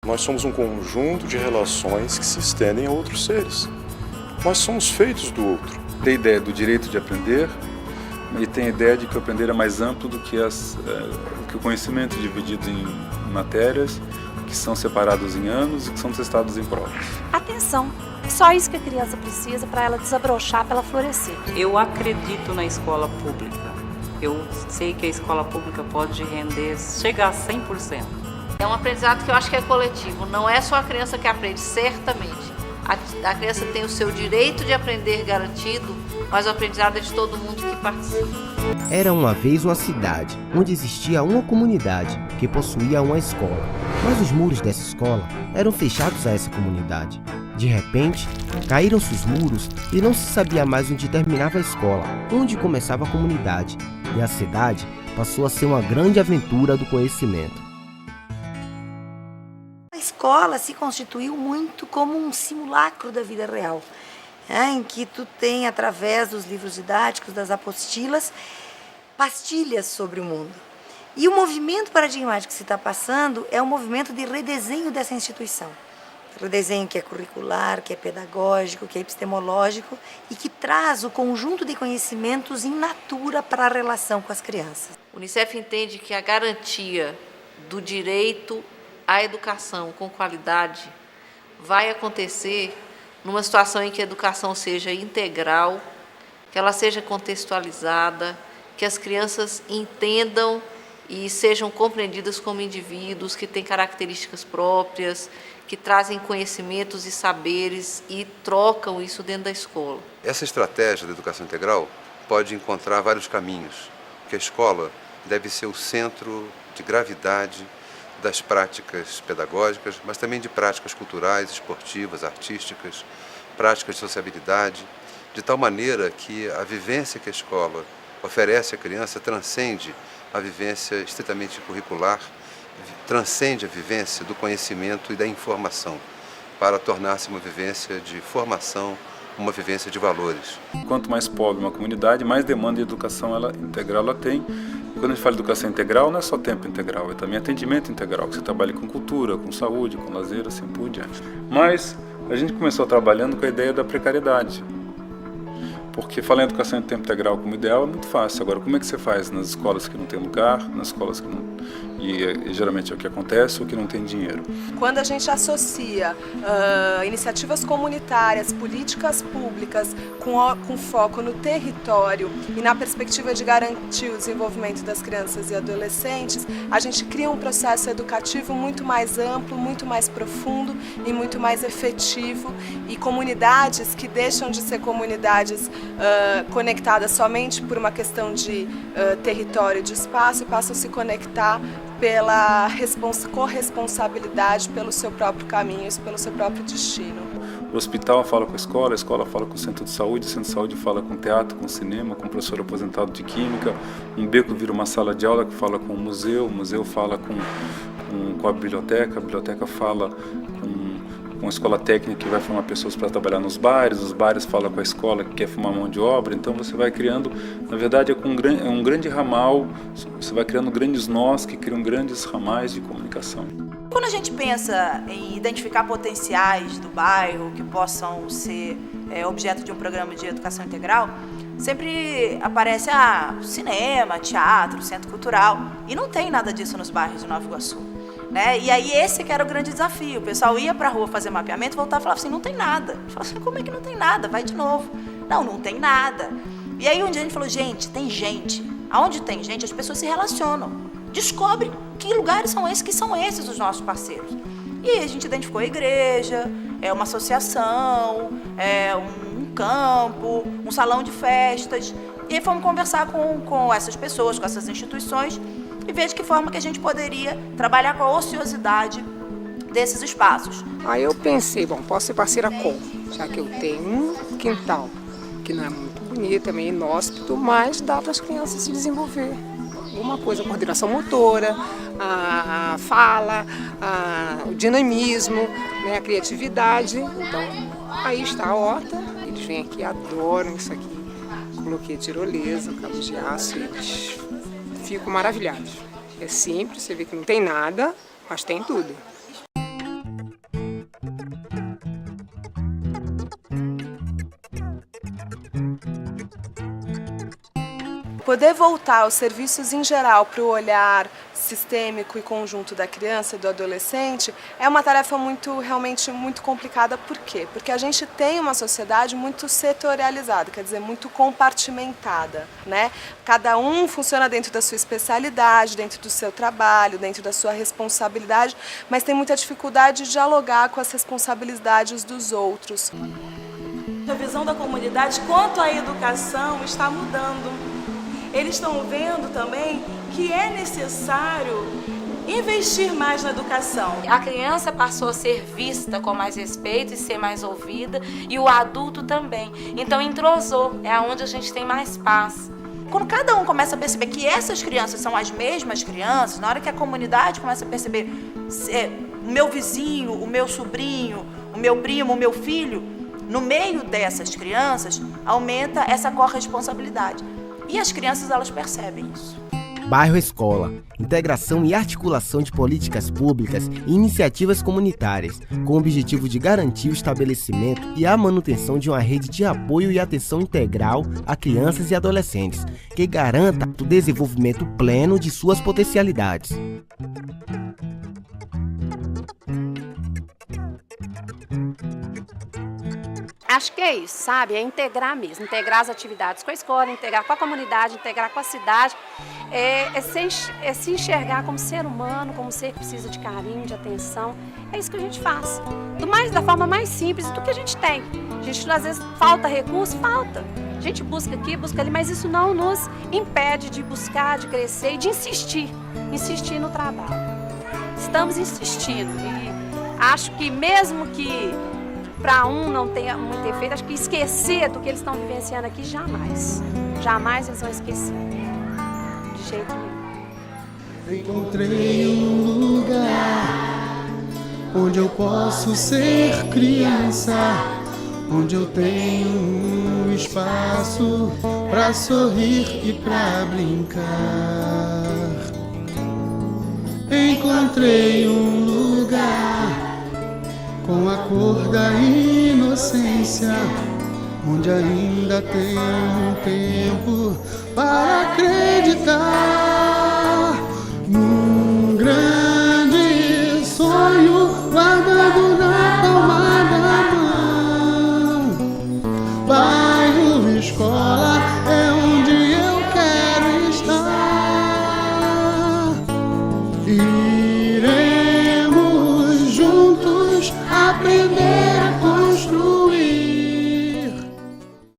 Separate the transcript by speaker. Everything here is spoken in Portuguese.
Speaker 1: Nós somos um conjunto de relações que se estendem a outros seres. Nós somos feitos do outro.
Speaker 2: Tem a ideia do direito de aprender e tem a ideia de que o aprender é mais amplo do que o conhecimento dividido em matérias que são separados em anos e que são testados em provas.
Speaker 3: Atenção! É só isso que a criança precisa para ela desabrochar, para ela florescer.
Speaker 4: Eu acredito na escola pública. Eu sei que a escola pública pode render, chegar a 100%.
Speaker 5: É um aprendizado que eu acho que é coletivo, não é só a criança que aprende, certamente. A criança tem o seu direito de aprender garantido, mas o aprendizado é de todo mundo que participa.
Speaker 6: Era uma vez uma cidade, onde existia uma comunidade que possuía uma escola. Mas os muros dessa escola eram fechados a essa comunidade. De repente, caíram-se os muros e não se sabia mais onde terminava a escola, onde começava a comunidade. E a cidade passou a ser uma grande aventura do conhecimento.
Speaker 7: A escola se constituiu muito como um simulacro da vida real, em que tu tem, através dos livros didáticos, das apostilas, pastilhas sobre o mundo. E o movimento paradigmático que se está passando é um movimento de redesenho dessa instituição. Redesenho que é curricular, que é pedagógico, que é epistemológico e que traz o conjunto de conhecimentos in natura para a relação com as crianças.
Speaker 5: O Unicef entende que a garantia do direito à educação com qualidade vai acontecer numa situação em que a educação seja integral, que ela seja contextualizada, que as crianças entendam e sejam compreendidas como indivíduos que têm características próprias, que trazem conhecimentos e saberes e trocam isso dentro da escola.
Speaker 8: Essa estratégia da educação integral pode encontrar vários caminhos, porque a escola deve ser o centro de gravidade das práticas pedagógicas, mas também de práticas culturais, esportivas, artísticas, práticas de sociabilidade, de tal maneira que a vivência que a escola oferece à criança transcende a vivência estritamente curricular, transcende a vivência do conhecimento e da informação, para tornar-se uma vivência de formação, uma vivência de valores.
Speaker 2: Quanto mais pobre uma comunidade, mais demanda de educação integral ela tem. E quando a gente fala de educação integral, não é só tempo integral, é também atendimento integral, que você trabalha com cultura, com saúde, com lazer, assim por diante. Mas a gente começou trabalhando com a ideia da precariedade. Porque falar em educação em tempo integral como ideal é muito fácil. Agora, como é que você faz nas escolas que não tem lugar, nas escolas que não... E geralmente é o que acontece, ou que não tem dinheiro.
Speaker 9: Quando a gente associa iniciativas comunitárias, políticas públicas com foco no território e na perspectiva de garantir o desenvolvimento das crianças e adolescentes, a gente cria um processo educativo muito mais amplo, muito mais profundo e muito mais efetivo, e comunidades que deixam de ser comunidades conectadas somente por uma questão de território, de espaço, e passam a se conectar pela corresponsabilidade pelo seu próprio caminho, pelo seu próprio destino.
Speaker 2: O hospital fala com a escola fala com o centro de saúde, o centro de saúde fala com o teatro, com o cinema, com o professor aposentado de química, um beco vira uma sala de aula que fala com o museu fala com a biblioteca fala com a escola técnica que vai formar pessoas para trabalhar nos bares, os bares falam com a escola que quer formar mão de obra, então você vai criando, na verdade é um grande ramal, você vai criando grandes nós que criam grandes ramais de comunicação.
Speaker 10: Quando a gente pensa em identificar potenciais do bairro que possam ser objeto de um programa de educação integral, sempre aparece cinema, teatro, centro cultural, e não tem nada disso nos bairros de Nova Iguaçu. Né? E aí esse que era o grande desafio. O pessoal ia para a rua fazer mapeamento, voltava e falava assim, não tem nada. Eu falava assim, como é que não tem nada? Vai de novo. Não tem nada. E aí um dia a gente falou, gente, tem gente. Aonde tem gente, as pessoas se relacionam. Descobrem que lugares são esses os nossos parceiros. E aí a gente identificou a igreja, uma associação, um campo, um salão de festas. E aí fomos conversar com essas pessoas, com essas instituições, e ver de que forma que a gente poderia trabalhar com a ociosidade desses espaços.
Speaker 11: Aí eu pensei, posso ser parceira como? Já que eu tenho um quintal, que não é muito bonito, é meio inóspito, mas dá para as crianças se desenvolver. Alguma coisa, a coordenação motora, a fala, o dinamismo, né, a criatividade. Então, aí está a horta, eles vêm aqui, adoram isso aqui. Coloquei tirolesa, cabo de aço, eles fico maravilhados. É simples, você vê que não tem nada, mas tem tudo.
Speaker 9: Poder voltar os serviços em geral para o olhar sistêmico e conjunto da criança e do adolescente é uma tarefa realmente muito complicada. Por quê? Porque a gente tem uma sociedade muito setorializada, quer dizer, muito compartimentada, né? Cada um funciona dentro da sua especialidade, dentro do seu trabalho, dentro da sua responsabilidade, mas tem muita dificuldade de dialogar com as responsabilidades dos outros.
Speaker 12: A visão da comunidade quanto à educação está mudando. Eles estão vendo também que é necessário investir mais na educação.
Speaker 13: A criança passou a ser vista com mais respeito e ser mais ouvida, e o adulto também. Então entrosou, é onde a gente tem mais paz.
Speaker 10: Quando cada um começa a perceber que essas crianças são as mesmas crianças, na hora que a comunidade começa a perceber o meu vizinho, o meu sobrinho, o meu primo, o meu filho, no meio dessas crianças, aumenta essa corresponsabilidade. E as crianças, elas percebem isso.
Speaker 6: Bairro Escola, integração e articulação de políticas públicas e iniciativas comunitárias, com o objetivo de garantir o estabelecimento e a manutenção de uma rede de apoio e atenção integral a crianças e adolescentes, que garanta o desenvolvimento pleno de suas potencialidades.
Speaker 3: Acho que é isso, sabe? É integrar mesmo, integrar as atividades com a escola, integrar com a comunidade, integrar com a cidade. É se enxergar como ser humano, como ser que precisa de carinho, de atenção. É isso que a gente faz. Da forma mais simples do que a gente tem. A gente, às vezes, falta recurso, falta. A gente busca aqui, busca ali, mas isso não nos impede de buscar, de crescer e de insistir no trabalho. Estamos insistindo e acho que mesmo que para um não tenha muito efeito, acho que esquecer do que eles estão vivenciando aqui, jamais. Jamais eles vão esquecer. De jeito nenhum.
Speaker 14: Encontrei um lugar onde eu posso ser criança, onde eu tenho um espaço para sorrir e para brincar. Encontrei um lugar com a cor da inocência, onde ainda tem um tempo para acreditar.